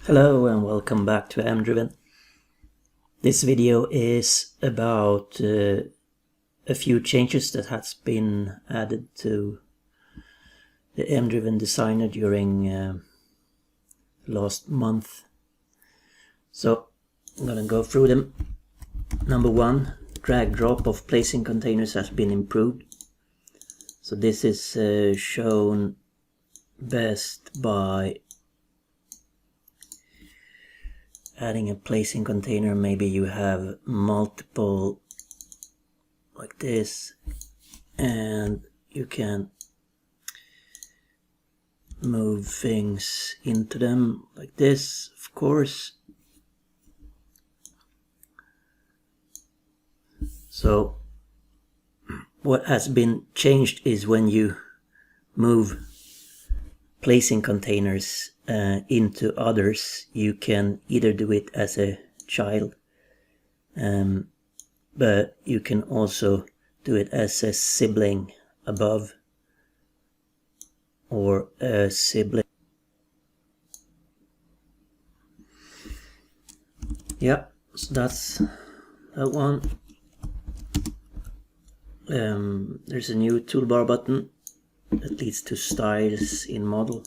Hello and welcome back to MDriven. This video is about a few changes that has been added to the MDriven Designer during last month. So I'm gonna go through them. Number one, drag drop of placing containers has been improved. So this is shown best by adding a placing container. Maybe you have multiple like this, and you can move things into them like this, of course. So what has been changed is when you move placing containers into others, you can either do it as a child, but you can also do it as a sibling above or a sibling. Yeah, so that's that one. There's a new toolbar button that leads to styles in model.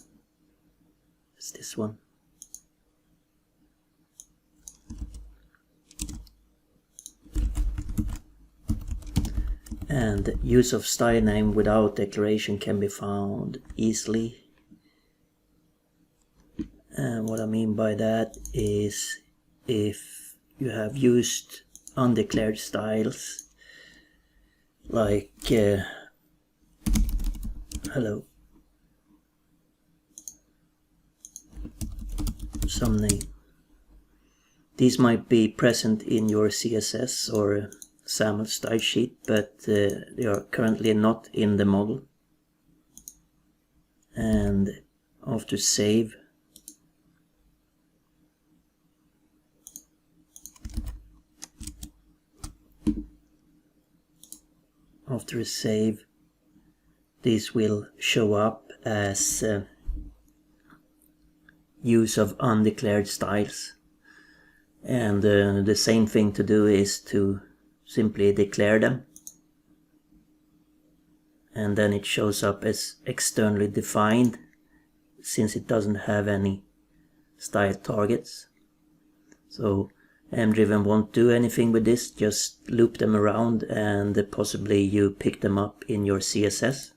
It's this one. And use of style name without declaration can be found easily. And what I mean by that is if you have used undeclared styles like hello, some name. These might be present in your CSS or XAML style sheet, but they are currently not in the model. And after save, this will show up as use of undeclared styles. And the same thing to do is to simply declare them, and then it shows up as externally defined since it doesn't have any style targets. So MDriven won't do anything with this, just loop them around and possibly you pick them up in your CSS.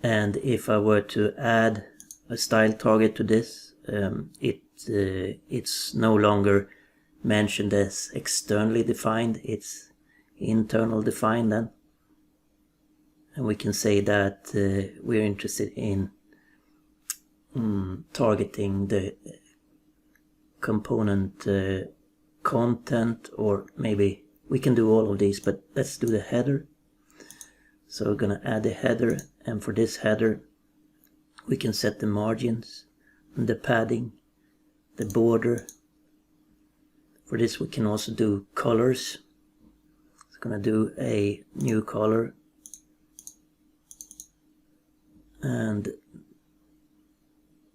And if I were to add a style target to this, it's no longer mentioned as externally defined, it's internal defined then. And we can say that we're interested in targeting the component content, or maybe we can do all of these, but let's do the header. So we're gonna add a header, and for this header we can set the margins, the padding, the border. For this we can also do colors. It's gonna do a new color, and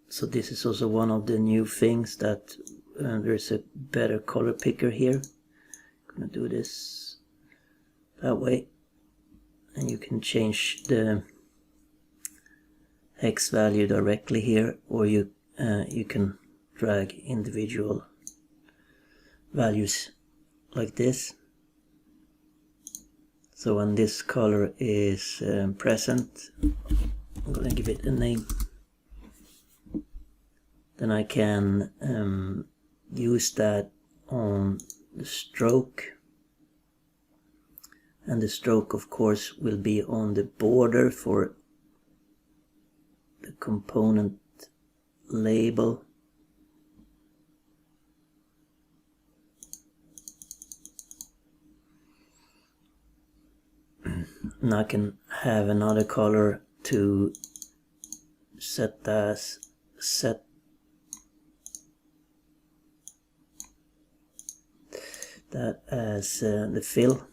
so this is also one of the new things that there's a better color picker here. I'm gonna do this that way, and you can change the hex value directly here, or you can drag individual values like this. So when this color is present, I'm going to give it a name. Then I can use that on the stroke, and the stroke of course will be on the border for the component label. And I can have another color to set that as the fill,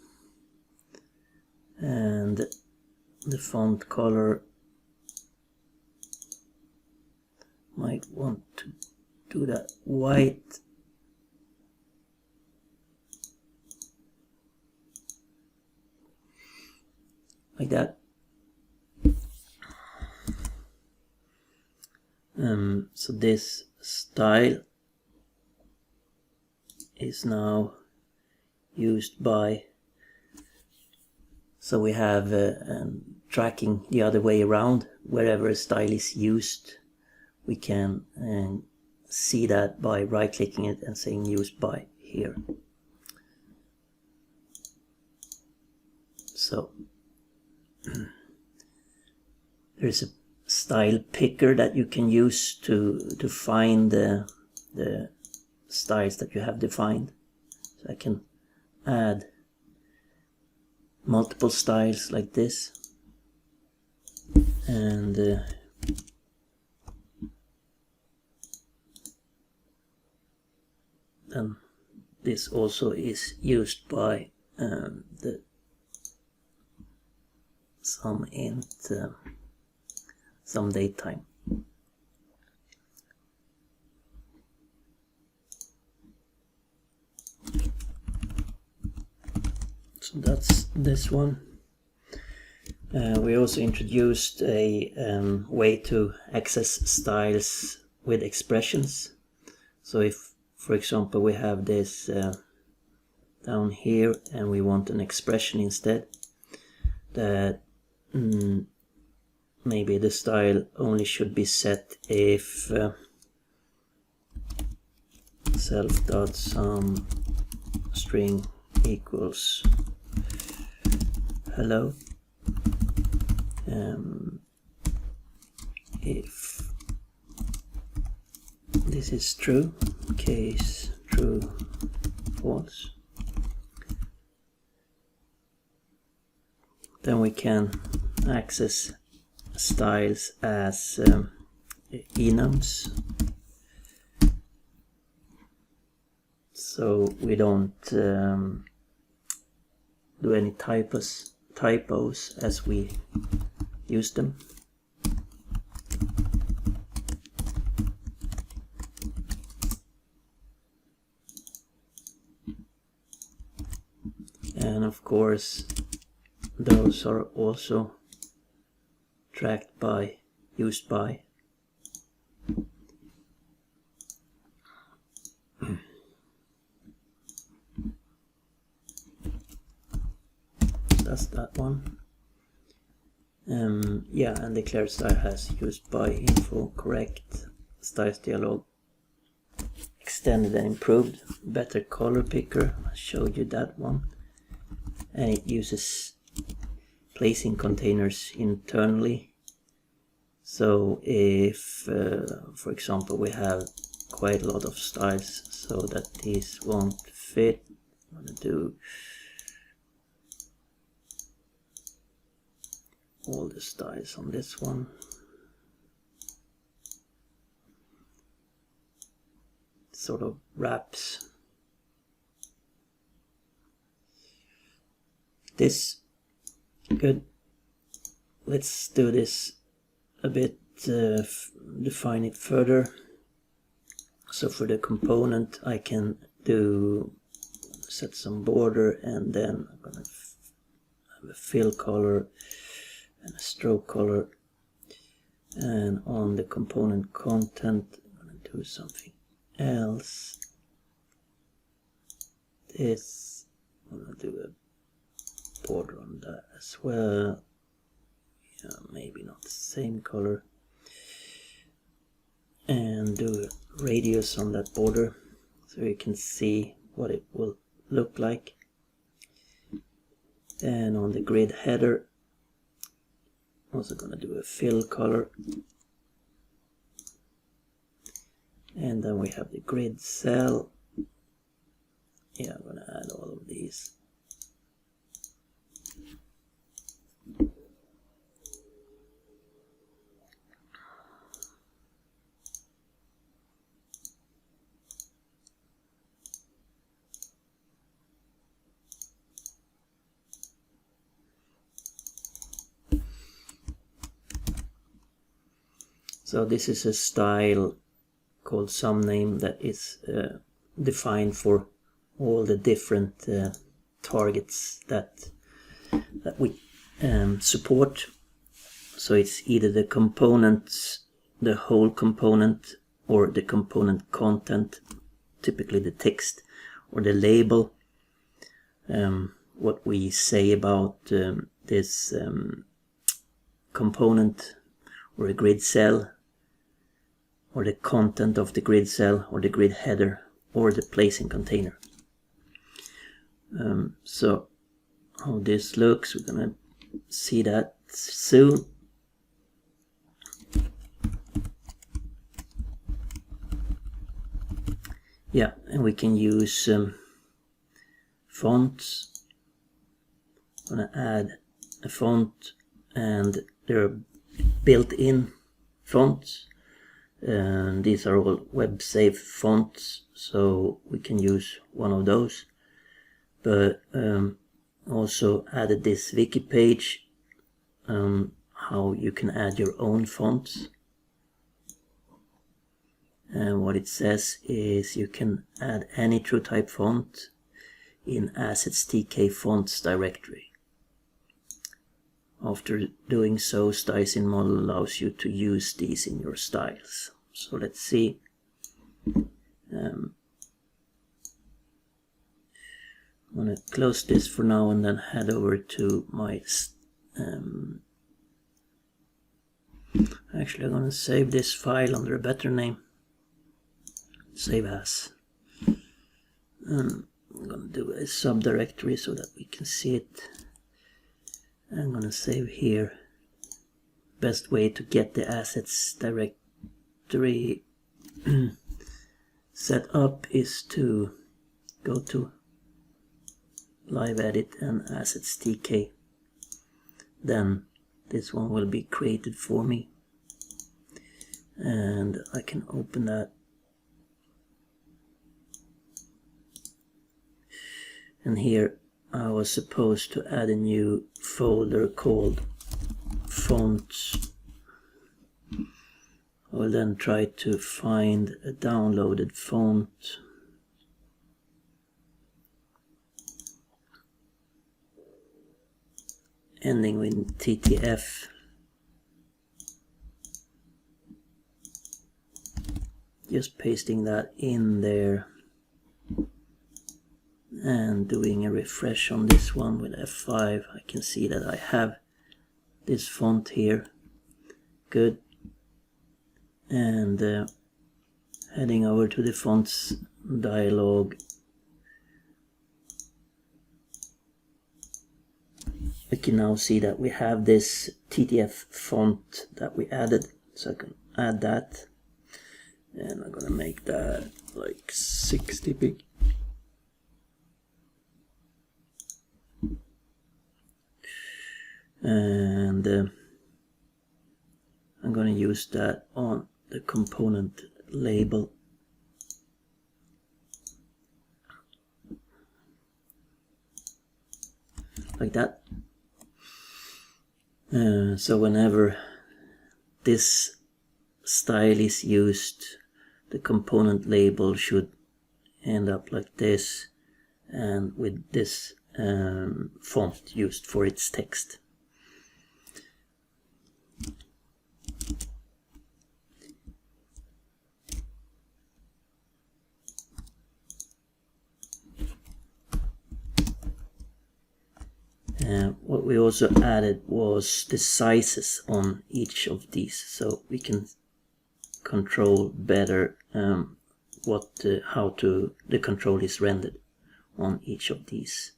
and the font color. Might want to do that white. Like that. So this style is now used by, so we have tracking the other way around. Wherever a style is used, we can see that by right clicking it and saying used by here. So there's a style picker that you can use to find the styles that you have defined. So I can add multiple styles like this, and then this also is used by the some int some datetime. So that's this one. We also introduced a way to access styles with expressions. So if, for example, we have this down here and we want an expression instead, that maybe the style only should be set if self.sum string equals hello. If this is true, case true, false, then we can access styles as enums, so we don't do any typos as we use them. And of course those are also tracked by used by. That's that one. Yeah, and declare style has used by info, correct, styles dialog, extended and improved, better color picker, I showed you that one, and it uses placing containers internally. So if for example we have quite a lot of styles so that these won't fit, I'm going to do all the styles on this one. Sort of wraps this. Good. Let's do this a bit, define it further. So for the component I can do set some border, and then I'm gonna have a fill color and a stroke color, and on the component content I'm going to do something else. This, I'm going to do a border on that as well. Yeah, maybe not the same color, and do a radius on that border so you can see what it will look like. And on the grid header, also going to do a fill color, and then we have the grid cell. Yeah, I'm going to add all of these. So this is a style called some name that is defined for all the different targets that we support. So it's either the components, the whole component, or the component content, typically the text, or the label, what we say about this component or a grid cell, or the content of the grid cell, or the grid header, or the placing container. So how this looks, we're gonna see that soon. Yeah, and we can use fonts. I'm gonna add a font, and there are built-in fonts. And these are all web safe fonts, so we can use one of those. But also added this wiki page, how you can add your own fonts. And what it says is you can add any TrueType font in assets tk fonts directory. After doing so, Styles model allows you to use these in your styles. So let's see. I'm gonna close this for now and then head over to my actually I'm gonna save this file under a better name. Save as. I'm gonna do a subdirectory so that we can see it. I'm gonna save here. Best way to get the assets directory set up is to go to live edit and assets tk. Then this one will be created for me, and I can open that. And here I was supposed to add a new folder called fonts. I will then try to find a downloaded font. Ending with TTF. Just pasting that in there. And doing a refresh on this one with F5, I can see that I have this font here. Good. And heading over to the fonts dialog, we can now see that we have this TTF font that we added. So I can add that, and I'm gonna make that like 60 big. And I'm going to use that on the component label. Like that. So whenever this style is used, the component label should end up like this, and with this font used for its text. What we also added was the sizes on each of these, so we can control better how the control is rendered on each of these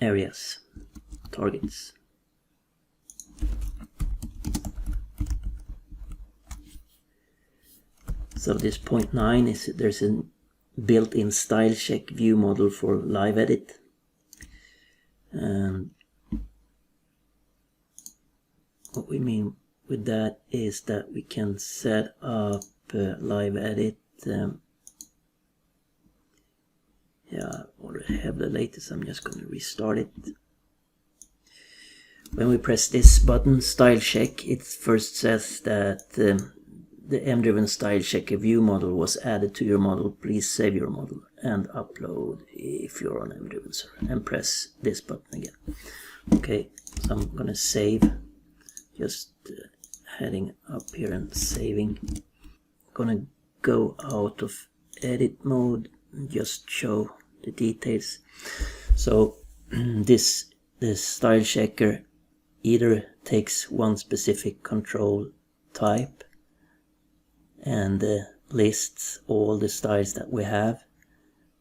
areas, targets. So this point 9 is there's a built-in style check view model for live edit. And what we mean with that is that we can set up live edit. Yeah, I already have the latest. I'm just going to restart it. When we press this button, style check, it first says that the MDriven style checker view model was added to your model. Please save your model and upload if you're on MDriven server, and press this button again. Okay, so I'm gonna save, just heading up here and saving. I'm gonna go out of edit mode and just show the details. So this style checker either takes one specific control type and lists all the styles that we have,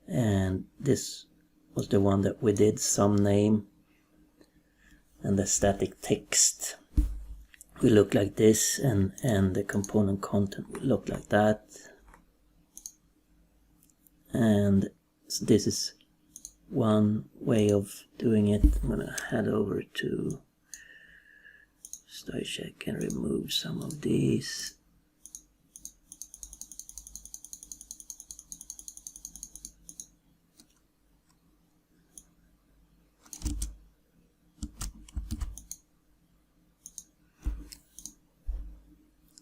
and this was the one that we did, some name, and the static text will look like this, and the component content will look like that. And so this is one way of doing it. I'm gonna head over to style check and remove some of these.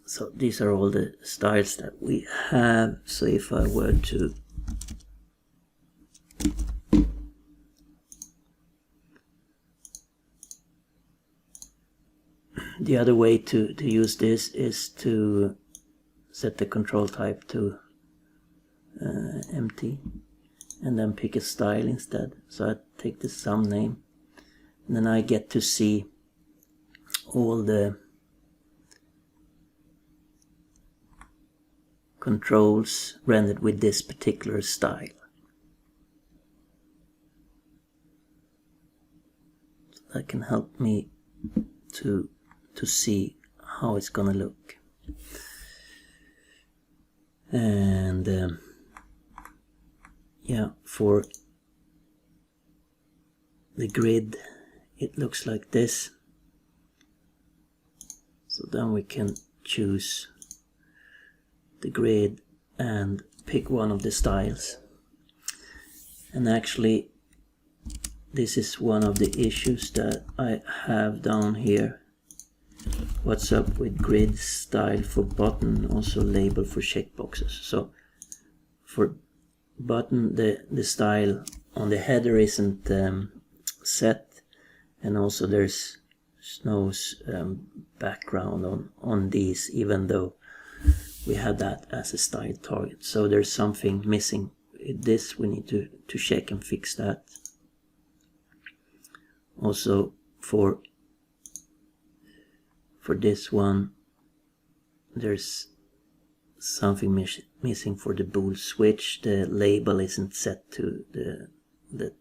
So these are all the styles that we have. So if I were to the other way to use this is to set the control type to empty, and then pick a style instead. So I take the sum name, and then I get to see all the controls rendered with this particular style. So that can help me to see how it's gonna look. And yeah, for the grid it looks like this. So then we can choose the grid and pick one of the styles. And actually this is one of the issues that I have down here. What's up with grid style for button, also label for checkboxes. So for button the style on the header isn't set, and also there's no background on these, even though we had that as a style target. So there's something missing with this. We need to check and fix that. Also for this one there's something missing for the bool switch. The label isn't set to the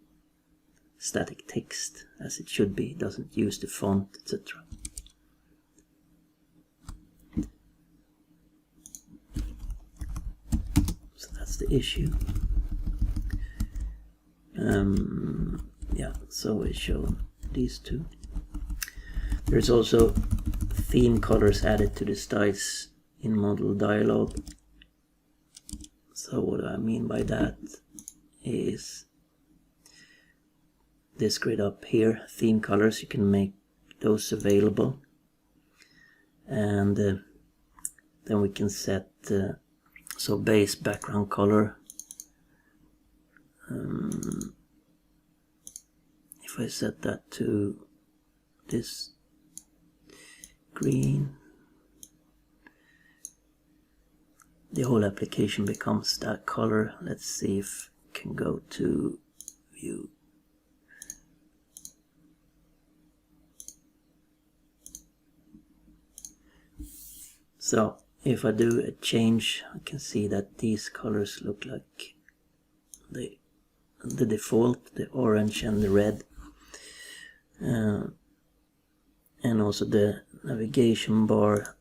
static text as it should be. It doesn't use the font, etc. So that's the issue. Yeah, so we show these two. There's also theme colors added to the styles in model dialog. So what I mean by that is this grid up here, theme colors, you can make those available, and then we can set so base background color. If I set that to this green, the whole application becomes that color. Let's see if we can go to view. So if I do a change, I can see that these colors look like the default, the orange and the red, and also the navigation bar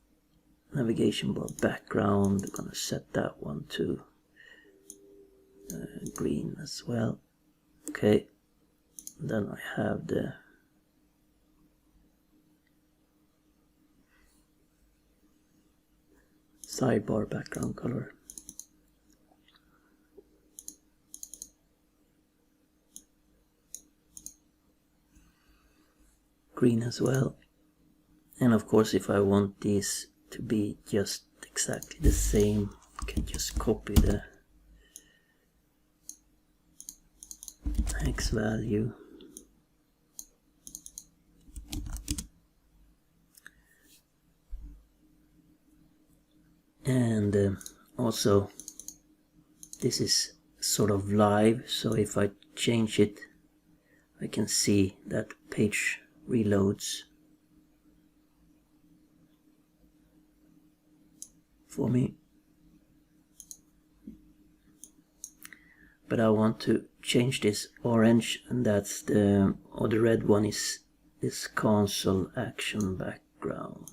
background. I'm gonna set that one to green as well. Okay, then I have the sidebar background color. green as well. And of course, if I want these to be just exactly the same, I can just copy the X value and also this is sort of live, so if I change it I can see that page reloads for me. But I want to change this orange, and that's the red one is this console action background.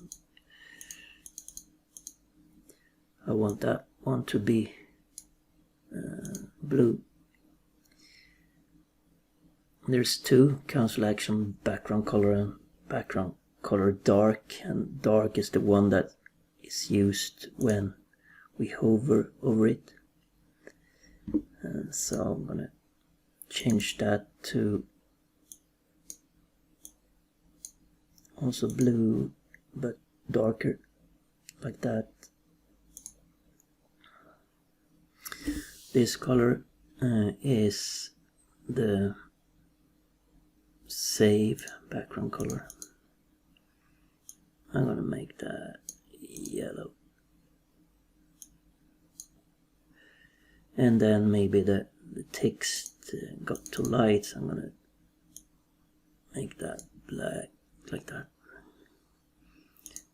I want that one to be blue. There's two: console action background color and background color dark, and dark is the one that is used when we hover over it. And so I'm gonna change that to also blue but darker, like that. This color is the save background color. I'm gonna make that yellow. And then maybe the text got too light, so I'm gonna make that black, like that.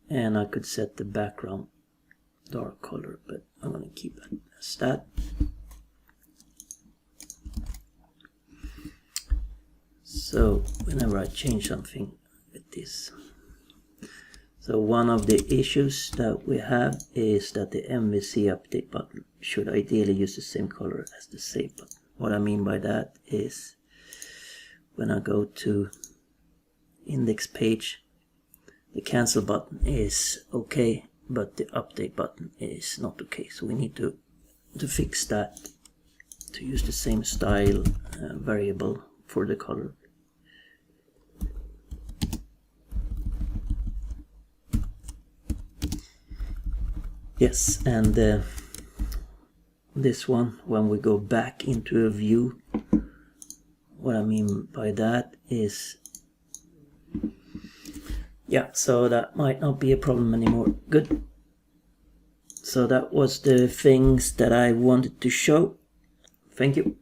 And I could set the background dark color, but I'm gonna keep it as that. So whenever I change something with this, so one of the issues that we have is that the MVC update button should ideally use the same color as the save button. What I mean by that is when I go to index page, the cancel button is okay, but the update button is not okay. So we need to fix that, to use the same style variable for the color. Yes, and this one, when we go back into a view, what I mean by that is, yeah, so that might not be a problem anymore. Good. So that was the things that I wanted to show. Thank you.